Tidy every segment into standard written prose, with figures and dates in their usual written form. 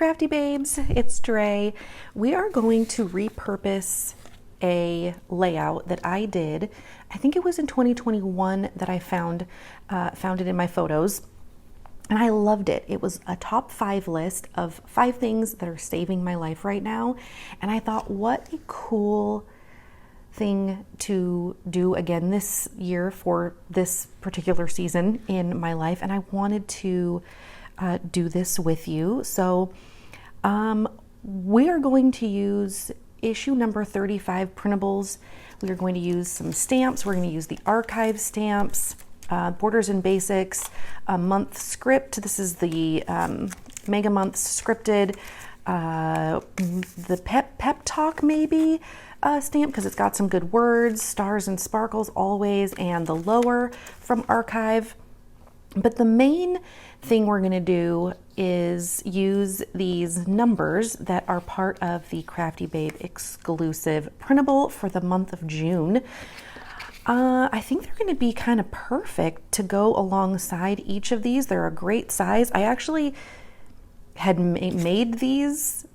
Crafty Babes, it's Dre. We are going to repurpose a layout that I did. I think it was in 2021 that I found it in my photos, and I loved it. It was a top 5 list of 5 things that are saving my life right now, and I thought, what a cool thing to do again this year for this particular season in my life, and I wanted to do this with you. So we are going to use issue number 35 printables. We are going to use some stamps. We're going to use the archive stamps, Borders and Basics, a month script. This is the Mega Months scripted, the pep talk maybe stamp, because it's got some good words, stars and sparkles always, and the lower from archive. But the main thing we're going to do is use these numbers that are part of the Crafty Babe exclusive printable for the month of June. I think they're going to be kind of perfect to go alongside each of these. They're a great size. I actually had made these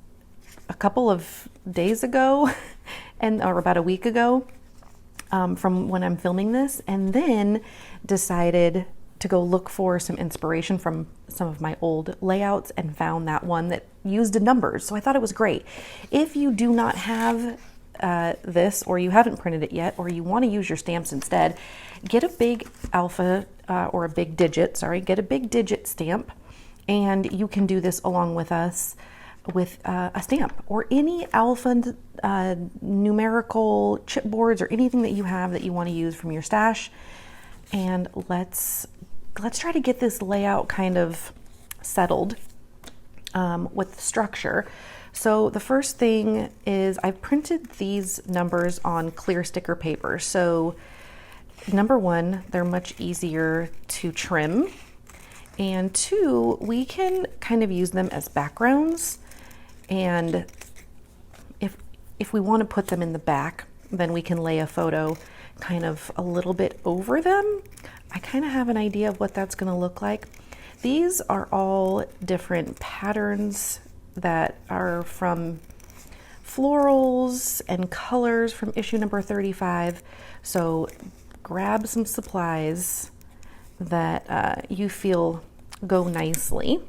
a couple of days ago or about a week ago from when I'm filming this, and then decided to go look for some inspiration from some of my old layouts and found that one that used numbers. So I thought it was great. If you do not have this, or you haven't printed it yet, or you want to use your stamps instead, get a big alpha or a big digit, get a big digit stamp, and you can do this along with us with a stamp or any alpha numerical chipboards or anything that you have that you want to use from your stash. And let's try to get this layout kind of settled with the structure. So the first thing is I've printed these numbers on clear sticker paper. So number 1, they're much easier to trim. And 2, we can kind of use them as backgrounds. And if we want to put them in the back, then we can lay a photo kind of a little bit over them. I kind of have an idea of what that's going to look like. These are all different patterns that are from florals and colors from issue number 35. So grab some supplies that you feel go nicely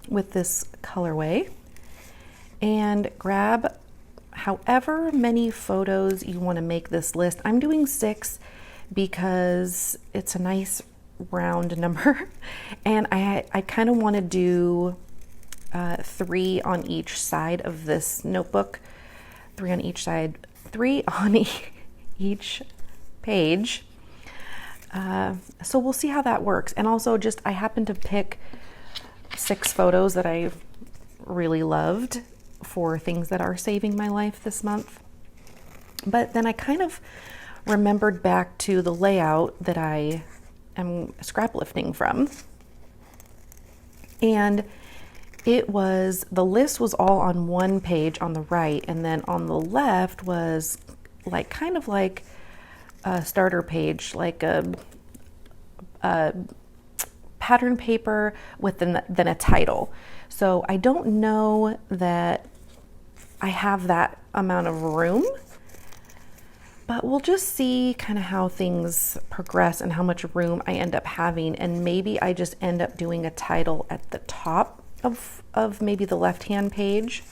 with this colorway, and grab however many photos you want to make this list. I'm doing 6 because it's a nice round number, and I kind of want to do 3 on each side of this notebook, 3 on each side, 3 on each page. So we'll see how that works. And also, just I happened to pick 6 photos that I really loved for things that are saving my life this month. But then I kind of remembered back to the layout that I am scrap lifting from, and the list was all on one page on the right, and then on the left was kind of like a starter page, like a pattern paper with then a title. So I don't know that I have that amount of room, but we'll just see kind of how things progress and how much room I end up having. And maybe I just end up doing a title at the top of maybe the left-hand page.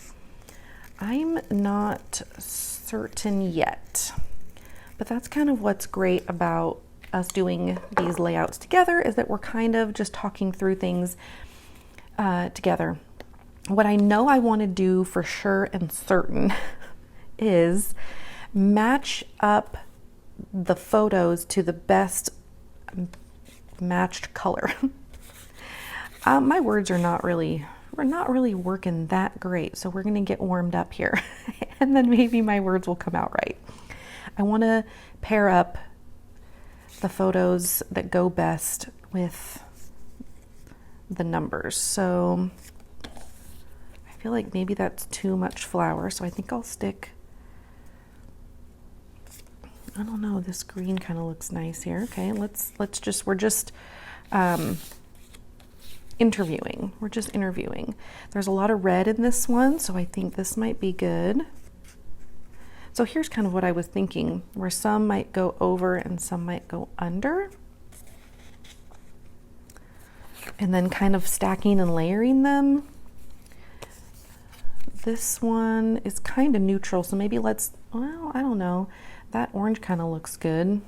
I'm not certain yet, but that's kind of what's great about us doing these layouts together, is that we're kind of just talking through things together. What I know I want to do for sure and certain is match up the photos to the best matched color. My words we're not really working that great, so we're going to get warmed up here and then maybe my words will come out right. I want to pair up the photos that go best with the numbers. So I feel like maybe that's too much flour, so I think I'll stick, I don't know, this green kind of looks nice here. Okay, we're just interviewing. We're just interviewing. There's a lot of red in this one, so I think this might be good. So here's kind of what I was thinking, where some might go over and some might go under. And then kind of stacking and layering them. This one is kind of neutral, so maybe let's, well, I don't know. That orange kind of looks good.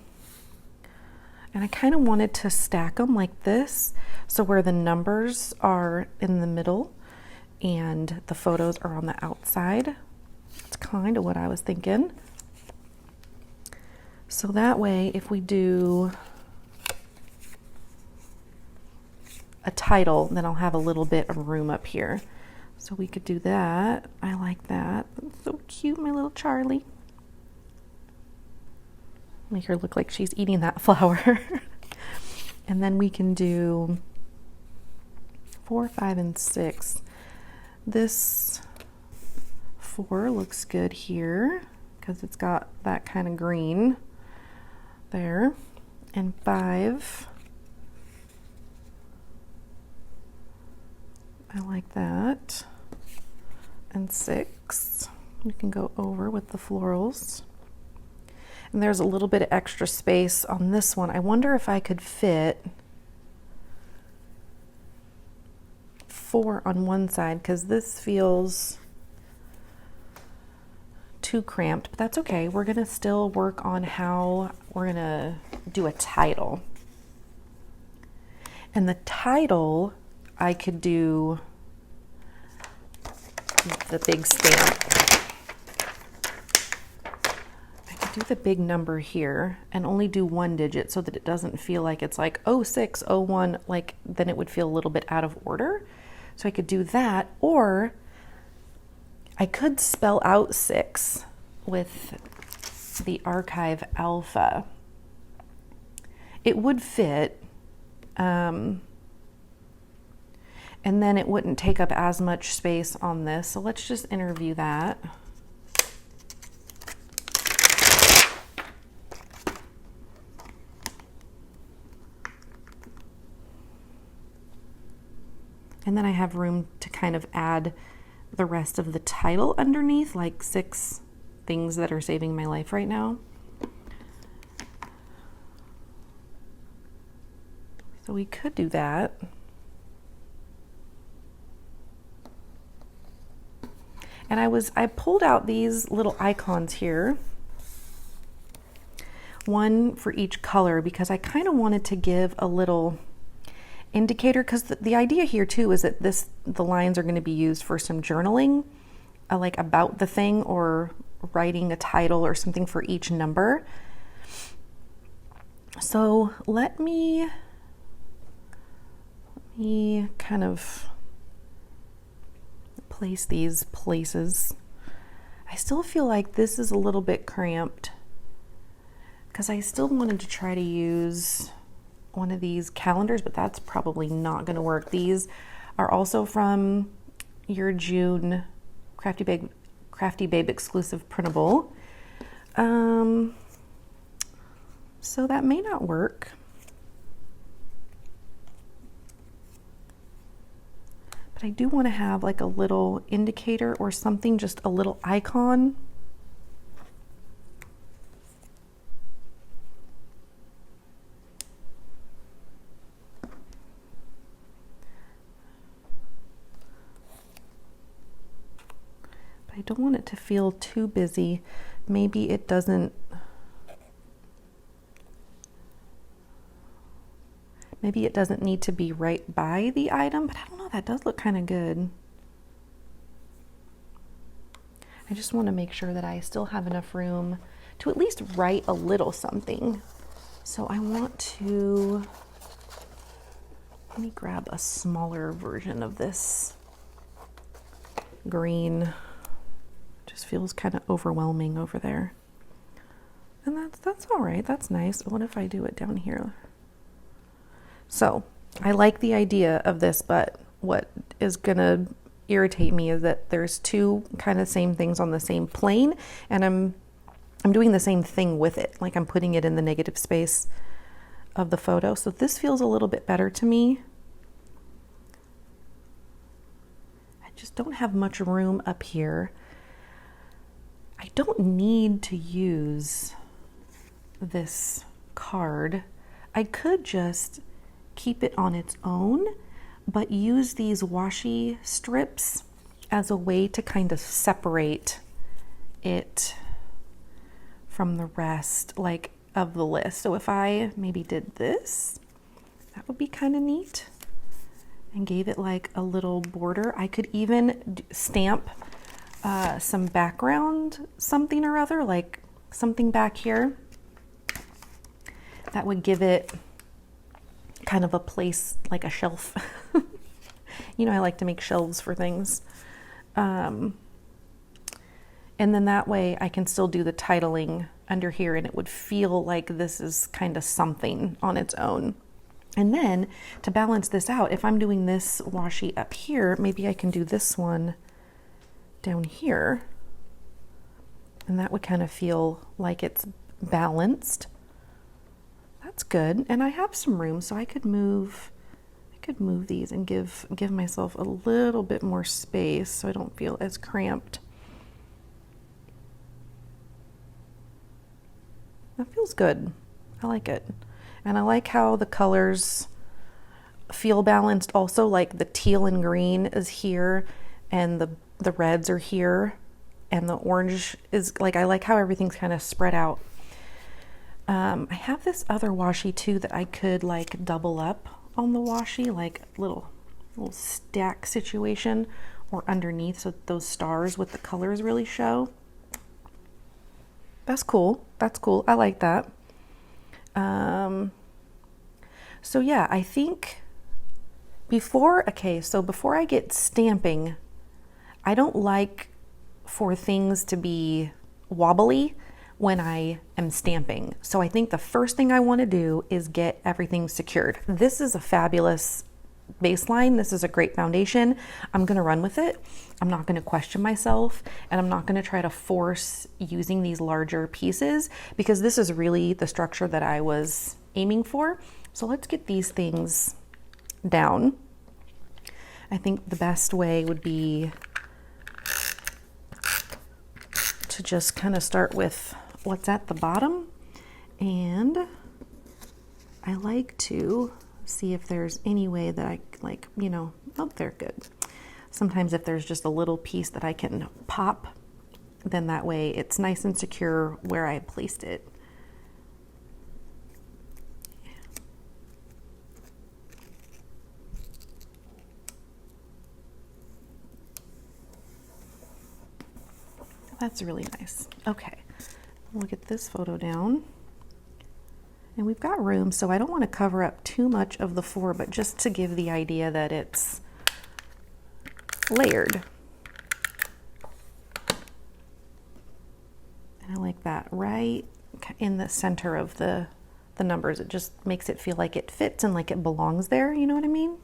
And I kind of wanted to stack them like this, so where the numbers are in the middle and the photos are on the outside. That's kind of what I was thinking. So that way, if we do a title, then I'll have a little bit of room up here. So we could do that. I like that. That's so cute, my little Charlie. Make her look like she's eating that flower. And then we can do 4, 5, and 6. This 4 looks good here because it's got that kind of green there. And 5, I like that. And 6, you can go over with the florals. And there's a little bit of extra space on this one. I wonder if I could fit 4 on one side, because this feels too cramped, but that's okay. We're gonna still work on how we're gonna do a title. And the title, I could do the big stamp. Do the big number here and only do 1 digit so that it doesn't feel like it's like 06, 01, like then it would feel a little bit out of order. So I could do that, or I could spell out 6 with the Archive Alpha. It would fit, and then it wouldn't take up as much space on this. So let's just interview that. And then I have room to kind of add the rest of the title underneath, like 6 things that are saving my life right now. So we could do that. And I pulled out these little icons here, one for each color, because I kind of wanted to give a little indicator, because the idea here too is that the lines are going to be used for some journaling, like about the thing or writing a title or something for each number. So let me kind of place these places. I still feel like this is a little bit cramped because I still wanted to try to use one of these calendars, but that's probably not going to work. These are also from your June Crafty Babe exclusive printable. So that may not work. But I do want to have like a little indicator or something, just a little icon. I don't want it to feel too busy. Maybe it doesn't, need to be right by the item, but I don't know, that does look kind of good. I just want to make sure that I still have enough room to at least write a little something. So I want to, let me grab a smaller version of this green. Just feels kind of overwhelming over there. And that's all right, that's nice. What if I do it down here? So I like the idea of this, but what is gonna irritate me is that there's 2 kind of same things on the same plane, and I'm doing the same thing with it. Like I'm putting it in the negative space of the photo. So this feels a little bit better to me. just don't have much room up here. I don't need to use this card. I could just keep it on its own, but use these washi strips as a way to kind of separate it from the rest, like, of the list. So if I maybe did this, that would be kind of neat, and gave it like a little border. I could even stamp some background, something or other, like something back here that would give it kind of a place, like a shelf. You know, I like to make shelves for things. And then that way I can still do the titling under here, and it would feel like this is kind of something on its own. And then to balance this out, if I'm doing this washi up here, maybe I can do this one down here, and that would kind of feel like it's balanced. That's good. And I have some room, so I could move these and give myself a little bit more space so I don't feel as cramped. That feels good. I like it. And I like how the colors feel balanced also, like the teal and green is here, and the reds are here, and the orange is, like, I like how everything's kind of spread out. I have this other washi too that I could like double up on the washi, like little stack situation, or underneath, so those stars with the colors really show. That's cool. That's cool. I like that. So yeah, I think before I get stamping, I don't like for things to be wobbly when I am stamping. So I think the first thing I want to do is get everything secured. This is a fabulous baseline. This is a great foundation. I'm going to run with it. I'm not going to question myself, and I'm not going to try to force using these larger pieces, because this is really the structure that I was aiming for. So let's get these things down. I think the best way would be to just kind of start with what's at the bottom, and I like to see if there's any way that I, like, you know, oh, they're good. Sometimes if there's just a little piece that I can pop, then that way it's nice and secure where I placed it. That's really nice. Okay, we'll get this photo down. And we've got room, so I don't want to cover up too much of the floor, but just to give the idea that it's layered. And I like that right in the center of the numbers. It just makes it feel like it fits and like it belongs there, you know what I mean?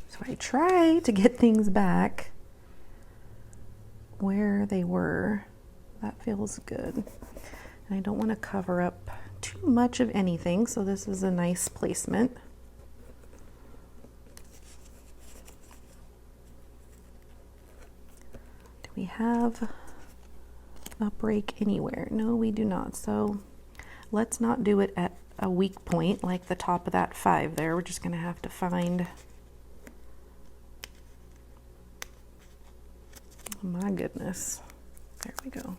So I try to get things back where they were. That feels good. And I don't want to cover up too much of anything, so this is a nice placement. Do we have a break anywhere? No, we do not. So let's not do it at a weak point like the top of that 5 there. We're just going to have to find... My goodness. There we go.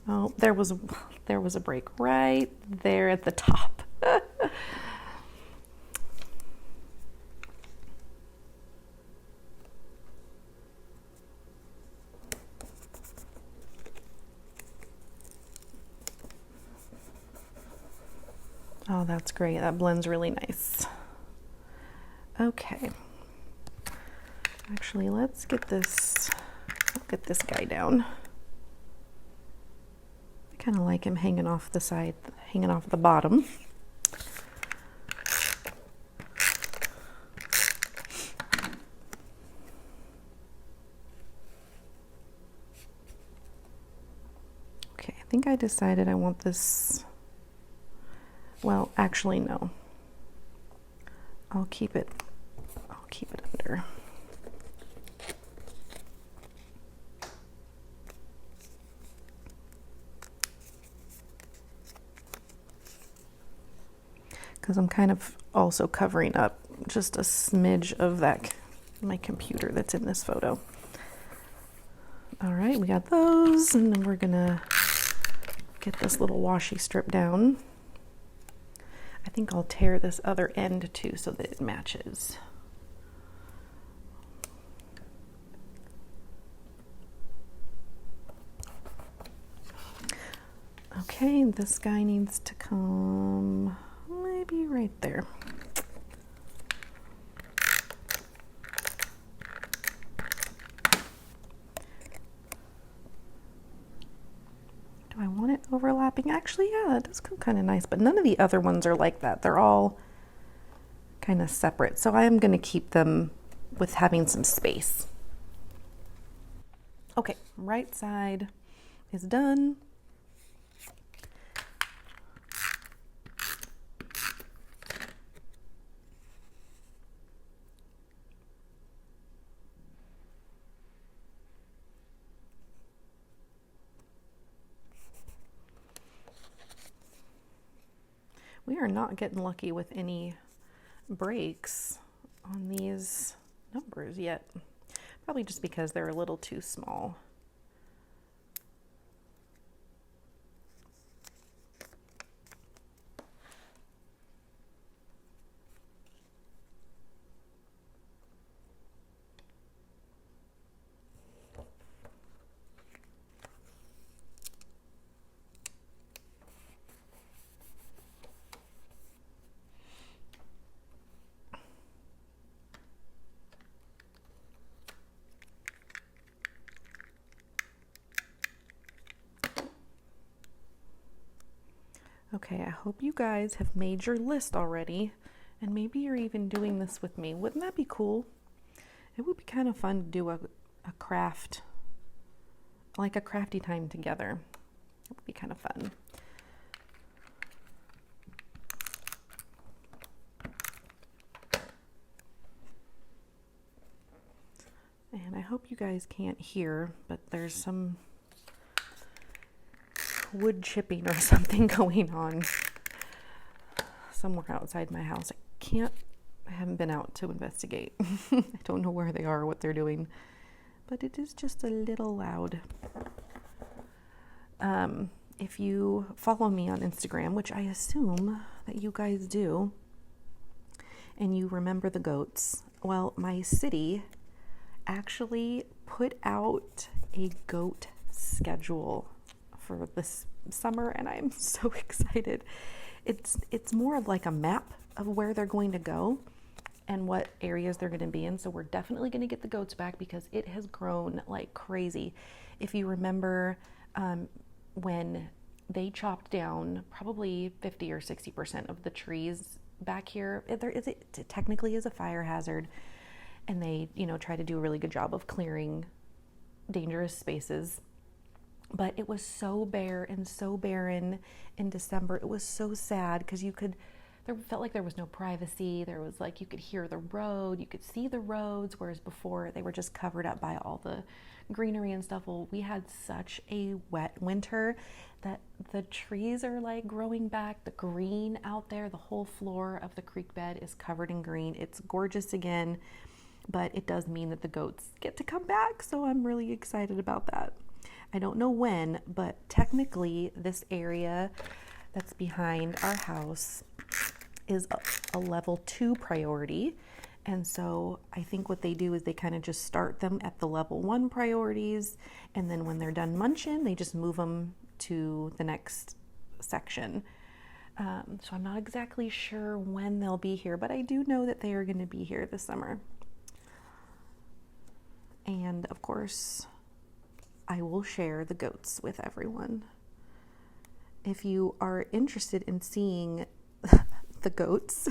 Oh, there was a break right there at the top. Oh, that's great. That blends really nice. Okay. Actually, let's get this guy down. I kind of like him hanging off the side, hanging off the bottom. think I decided I want this, well, actually no. I'll keep it under. Because I'm kind of also covering up just a smidge of that, my computer that's in this photo. All right, we got those, and then we're gonna get this little washi strip down. I think I'll tear this other end too so that it matches. Okay, this guy needs to come maybe right there. Do I want it overlapping? Actually, yeah, it does come kind of nice, but none of the other ones are like that. They're all kind of separate. So I am going to keep them with having some space. Okay, right side is done. We are not getting lucky with any breaks on these numbers yet. Probably just because they're a little too small. Okay, I hope you guys have made your list already, and maybe you're even doing this with me. Wouldn't that be cool? It would be kind of fun to do a craft, like a crafty time together. It would be kind of fun. And I hope you guys can't hear, but there's some wood chipping or something going on somewhere outside my house. I haven't been out to investigate. I don't know where they are or what they're doing, but it is just a little loud. If you follow me on Instagram, which I assume that you guys do, and you remember the goats, well, my city actually put out a goat schedule for this summer, and I'm so excited. It's more of like a map of where they're going to go and what areas they're going to be in. So we're definitely going to get the goats back because it has grown like crazy. If you remember, when they chopped down probably 50 or 60% of the trees back here, it technically is a fire hazard, and they, try to do a really good job of clearing dangerous spaces. But it was so bare and so barren in December. It was so sad because there felt like there was no privacy. There was like, you could hear the road, you could see the roads, whereas before they were just covered up by all the greenery and stuff. Well, we had such a wet winter that the trees are like growing back. The green out there, the whole floor of the creek bed is covered in green. It's gorgeous again, but it does mean that the goats get to come back. So I'm really excited about that. I don't know when, but technically this area that's behind our house is a level 2 priority. And so I think what they do is they kind of just start them at the level 1 priorities. And then when they're done munching, they just move them to the next section. So I'm not exactly sure when they'll be here, but I do know that they are going to be here this summer. And of course, I will share the goats with everyone. If you are interested in seeing the goats,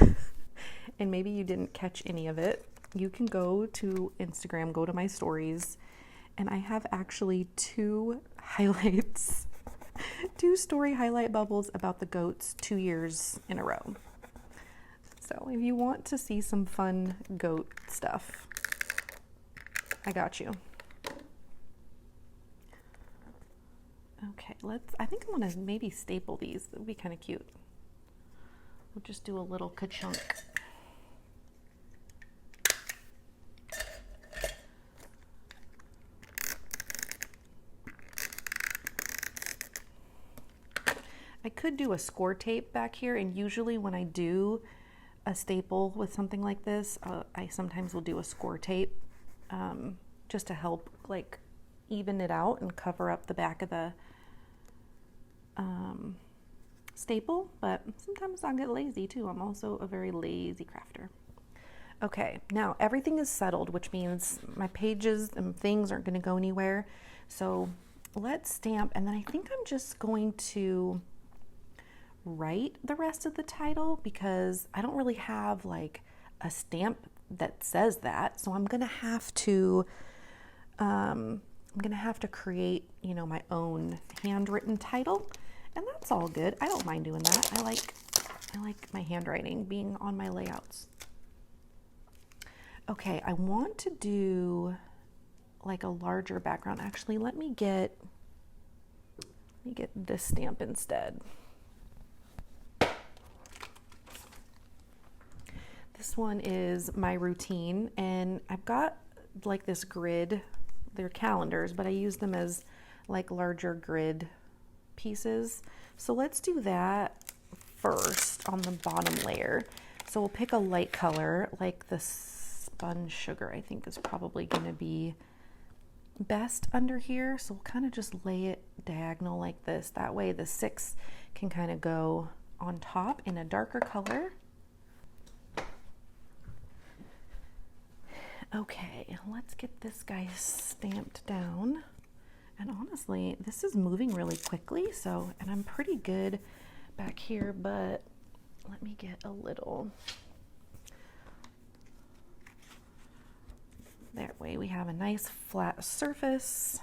and maybe you didn't catch any of it, you can go to Instagram, go to my stories, and I have actually 2 highlights Two-story highlight bubbles about the goats 2 years in a row. So if you want to see some fun goat stuff, I got you. Okay, I think I'm gonna maybe staple these. That would be kind of cute. We'll just do a little ka-chunk. I could do a score tape back here, and usually when I do a staple with something like this, I sometimes will do a score tape just to help like even it out and cover up the back of the staple, but sometimes I'll get lazy too. I'm also a very lazy crafter. Okay, now everything is settled, which means my pages and things aren't going to go anywhere. So let's stamp, and then I think I'm just going to write the rest of the title because I don't really have like a stamp that says that. So I'm gonna have to create, you know, my own handwritten title, and that's all good. I don't mind doing that. I like my handwriting being on my layouts. Okay, I want to do like a larger background. Actually, let me get this stamp instead. This one is my routine, and I've got like this grid. They're calendars, but I use them as like larger grid pieces. So let's do that first on the bottom layer. So we'll pick a light color, like the spun sugar, I think is probably going to be best under here. So we'll kind of just lay it diagonal like this. That way the 6 can kind of go on top in a darker color. Okay, let's get this guy stamped down. And honestly, this is moving really quickly, so, and I'm pretty good back here, but let me get a little, that way we have a nice flat surface.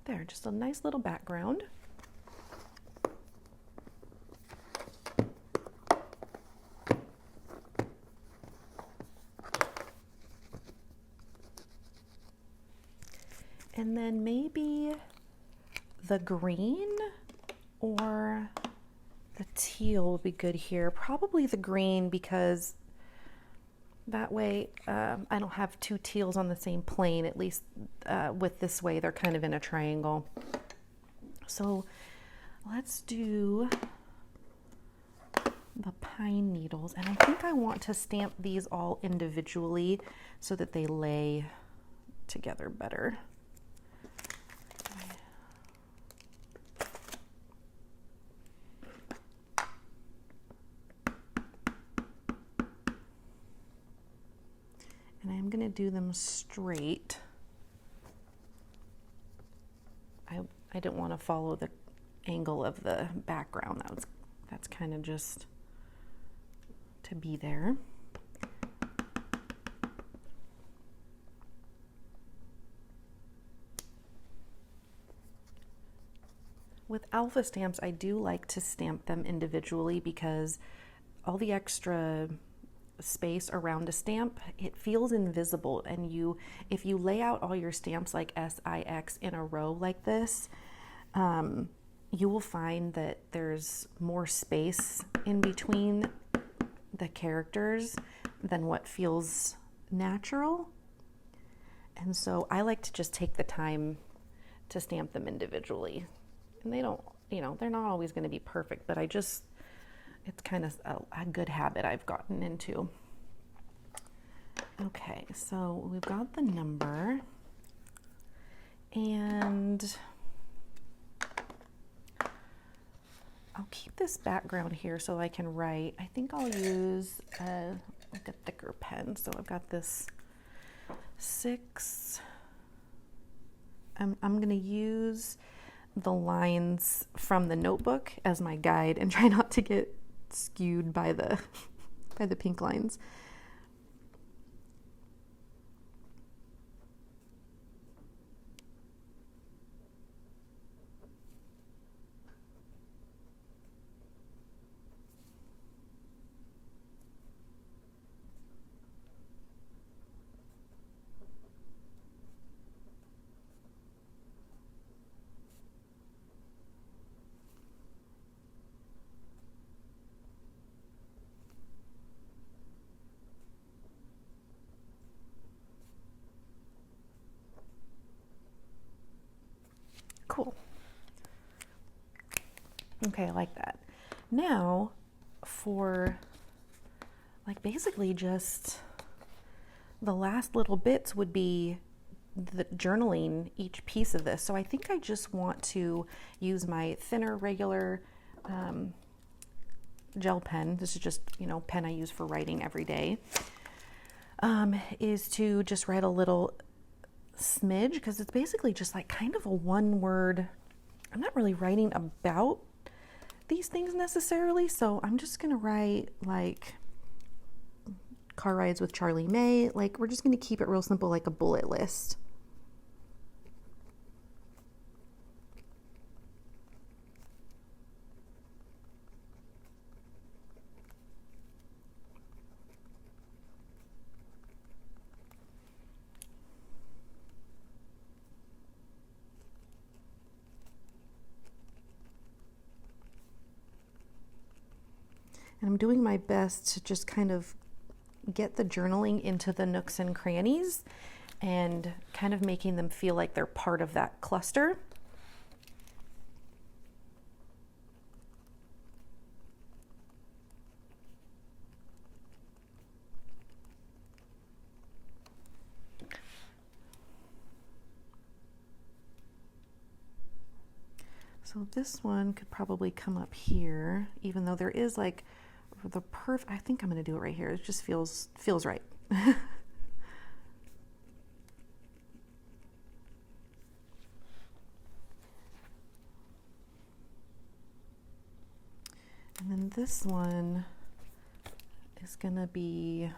There, just a nice little background. And then maybe the green or the teal would be good here. Probably the green, because that way I don't have two teals on the same plane, at least with this way they're kind of in a triangle. So let's do the pine needles, and I think I want to stamp these all individually so that they lay together better. And I'm going to do them straight. I didn't want to follow the angle of the background. That's kind of just to be there. With alpha stamps, I do like to stamp them individually because all the extra space around a stamp, it feels invisible, and if you lay out all your stamps like SIX in a row like this, you will find that there's more space in between the characters than what feels natural. And so I like to just take the time to stamp them individually. And they don't, they're not always going to be perfect, but it's kind of a good habit I've gotten into. Okay, so we've got the number, and I'll keep this background here so I can write. I think I'll use like a thicker pen. So I've got this 6. I'm going to use the lines from the notebook as my guide and try not to get skewed by the by the pink lines. Cool. Okay, I like that. Now for like basically just the last little bits would be the journaling each piece of this. So I think I just want to use my thinner regular gel pen. This is just, you know, pen I use for writing every day. Is to just write a little smidge, because it's basically just like kind of a one word. I'm not really writing about these things necessarily, so I'm just gonna write like car rides with Charlie May. Like, we're just gonna keep it real simple, like a bullet list. And I'm doing my best to just kind of get the journaling into the nooks and crannies and kind of making them feel like they're part of that cluster. So this one could probably come up here, even though there is like the I think I'm going to do it right here. It just feels right. And then this one is going to be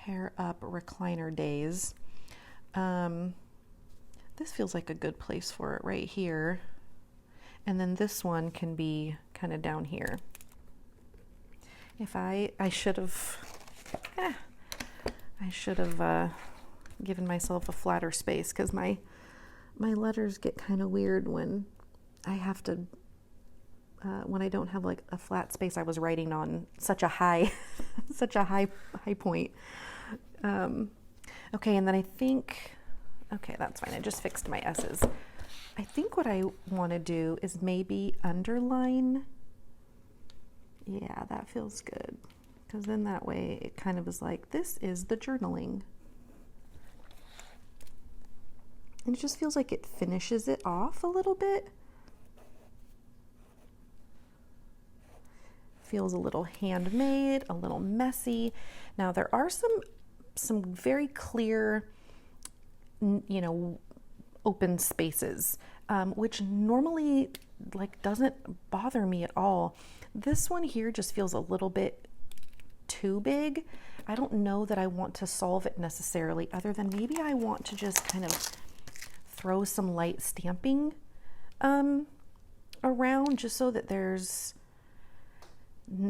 hair up recliner days. This feels like a good place for it right here. And then this one can be kind of down here. If I should have given myself a flatter space, because my letters get kind of weird when I have to when I don't have like a flat space. I was writing on such a high point. Okay, and then I think, okay, that's fine. I just fixed my S's. I think what I want to do is maybe underline. Yeah, that feels good. Because then that way it kind of is like, this is the journaling. And it just feels like it finishes it off a little bit. Feels a little handmade, a little messy. Now there are some very clear, you know, open spaces, which normally like doesn't bother me at all. This one here just feels a little bit too big. I don't know that I want to solve it necessarily, other than maybe I want to just kind of throw some light stamping around, just so that there's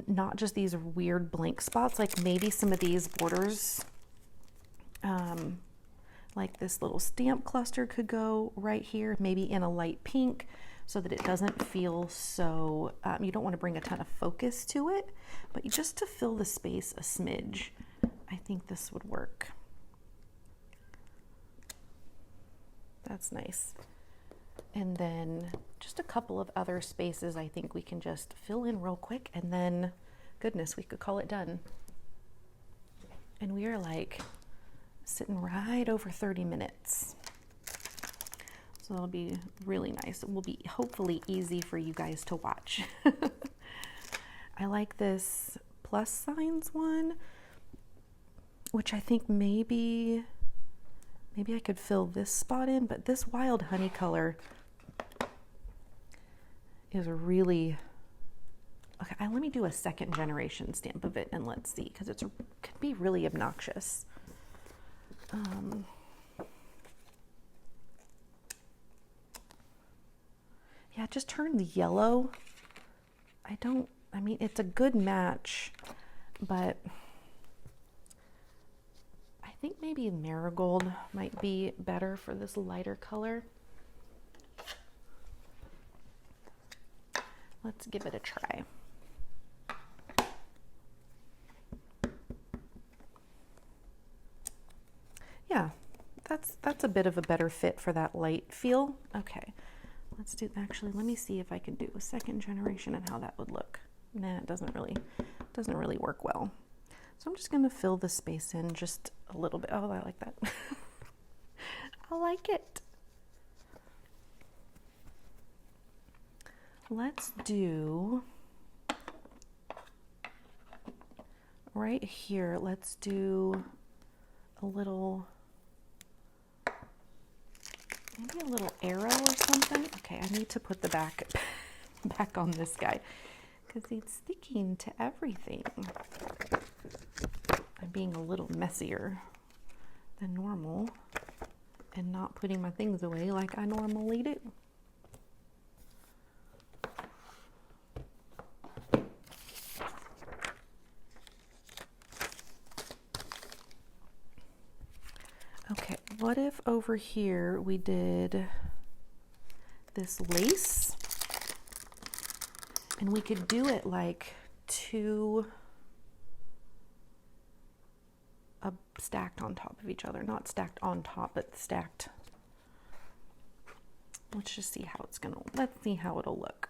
not just these weird blank spots. Like maybe some of these borders, like this little stamp cluster could go right here, maybe in a light pink, so that it doesn't feel so, you don't want to bring a ton of focus to it, but just to fill the space a smidge, I think this would work. That's nice. And then just a couple of other spaces I think we can just fill in real quick, and then goodness, we could call it done. And we are like sitting right over 30 minutes. So that'll be really nice. It will be hopefully easy for you guys to watch. I like this plus signs one, which I think maybe I could fill this spot in, but this wild honey color is really Okay, let me do a second generation stamp of it and let's see, because it could be really obnoxious. Yeah, just turn the yellow. I mean, it's a good match, but I think maybe marigold might be better for this lighter color. Let's give it a try. Yeah, that's a bit of a better fit for that light feel. Okay, let's do, actually, let me see if I can do a second generation and how that would look. Nah, it doesn't really work well. So I'm just gonna fill the space in just a little bit. Oh, I like that. I like it. Let's do, right here, let's do a little, maybe a little arrow or something. Okay, I need to put the back on this guy because he's sticking to everything. I'm being a little messier than normal and not putting my things away like I normally do. Okay, what if over here we did this lace and we could do it like two stacked on top of each other, not stacked on top, but stacked. Let's just see how let's see how it'll look.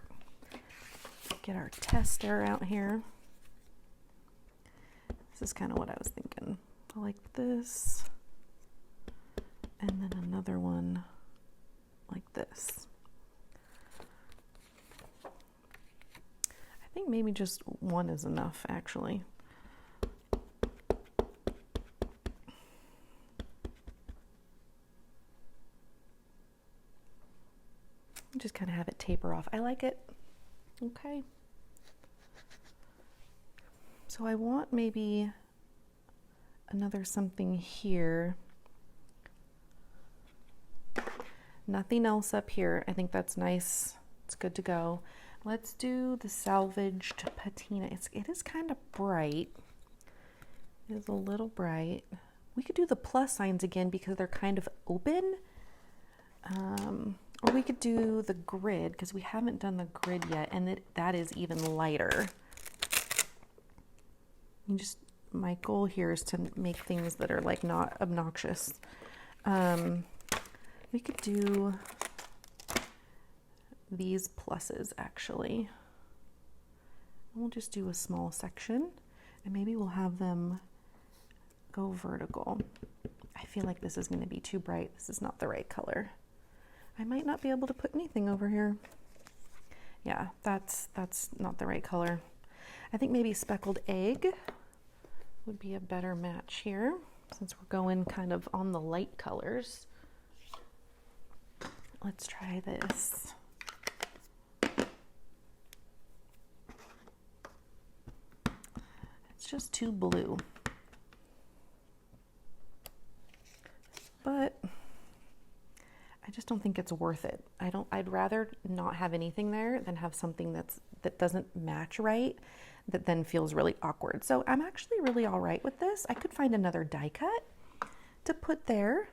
Get our tester out here. This is kind of what I was thinking. I like this. And then another one like this. I think maybe just one is enough, actually. Just kind of have it taper off. I like it. Okay. So I want maybe another something here. Nothing else up here. I think that's nice. It's good to go. Let's do the salvaged patina. It is kind of bright. It is a little bright. We could do the plus signs again because they're kind of open. Or we could do the grid because we haven't done the grid yet, and that is even lighter. My goal here is to make things that are like not obnoxious. We could do these pluses actually. We'll just do a small section and maybe we'll have them go vertical. I feel like this is going to be too bright. This is not the right color. I might not be able to put anything over here. Yeah, that's not the right color. I think maybe speckled egg would be a better match here since we're going kind of on the light colors. Let's try this. It's just too blue. But I just don't think it's worth it. I'd rather not have anything there than have something that doesn't match right, that then feels really awkward. So I'm actually really all right with this. I could find another die cut to put there.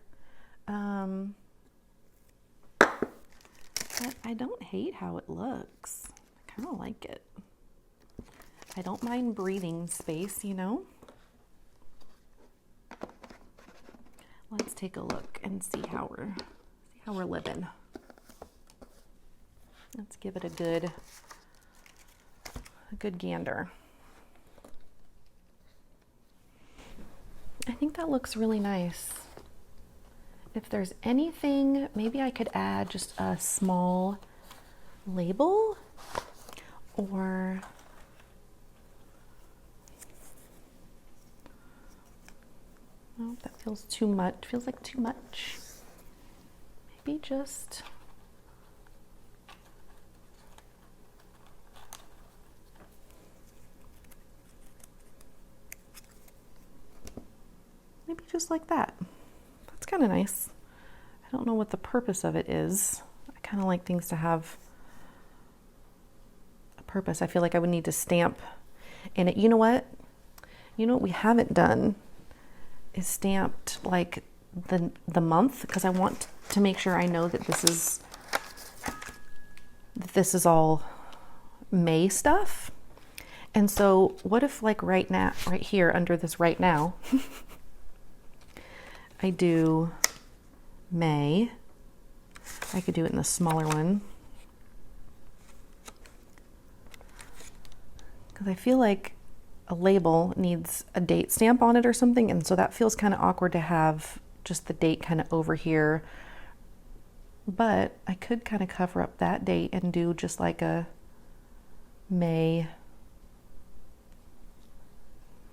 But I don't hate how it looks. I kind of like it. I don't mind breathing space, you know? Let's take a look and see how we're living. Let's give it a good gander. I think that looks really nice. If there's anything, maybe I could add just a small label or oh, that feels too much. Feels like too much. Maybe just just like that. That's kind of nice. I don't know what the purpose of it is. I kind of like things to have a purpose. I feel like I would need to stamp in it. You know what? You know what we haven't done is stamped like the month, because I want to make sure I know that this is all May stuff. And so what if like right now, right here under this right now, I do May. I could do it in the smaller one, because I feel like a label needs a date stamp on it or something, and so that feels kind of awkward to have just the date kind of over here. But I could kind of cover up that date and do just like a May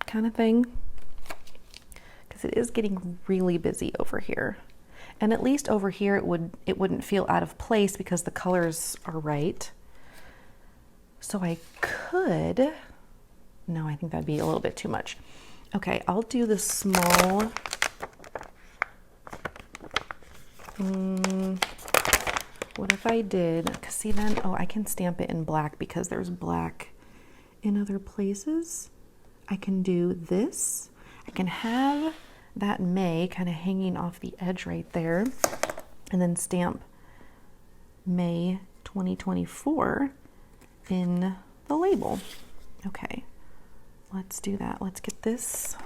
kind of thing, because it is getting really busy over here. And at least over here it wouldn't feel out of place because the colors are right. So I could, no, I think that'd be a little bit too much. Okay, I'll do the small. What if I did, because see then, oh, I can stamp it in black because there's black in other places. I can do this. I can have that May kind of hanging off the edge right there, and then stamp May 2024 in the label. Okay, let's do that. Let's get this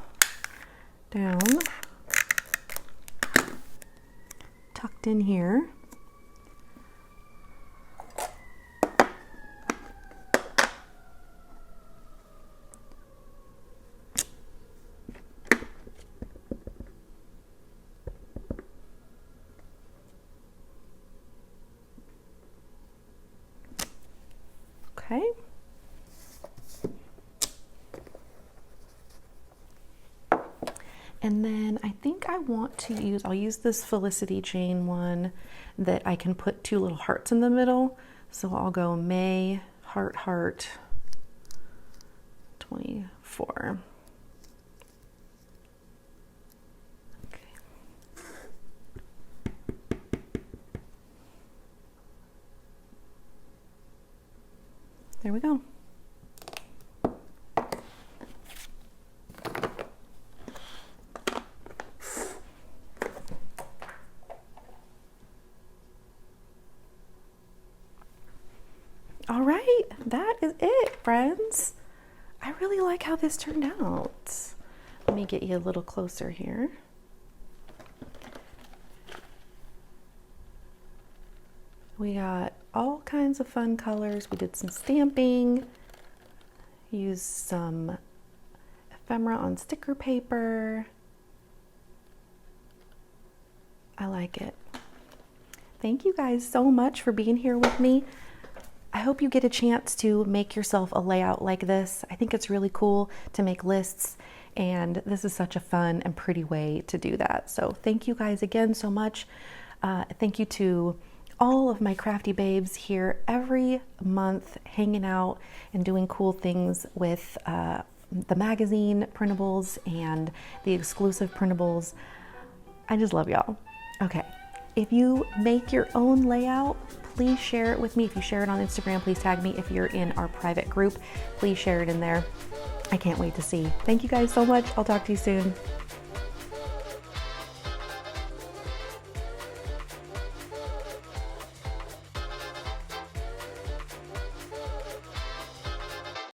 down, tucked in here. Okay. And then I think I want to use, I'll use this Felicity Jane one that I can put two little hearts in the middle. So I'll go May, heart, heart, 24. Okay. There we go. All right, that is it, friends. I really like how this turned out. Let me get you a little closer here. We got all kinds of fun colors. We did some stamping, used some ephemera on sticker paper. I like it. Thank you guys so much for being here with me. I hope you get a chance to make yourself a layout like this. I think it's really cool to make lists, and this is such a fun and pretty way to do that. So thank you guys again so much. Thank you to all of my crafty babes here every month, hanging out and doing cool things with the magazine printables and the exclusive printables. I just love y'all. Okay, if you make your own layout, please share it with me. If you share it on Instagram, please tag me. If you're in our private group, please share it in there. I can't wait to see. Thank you guys so much. I'll talk to you soon.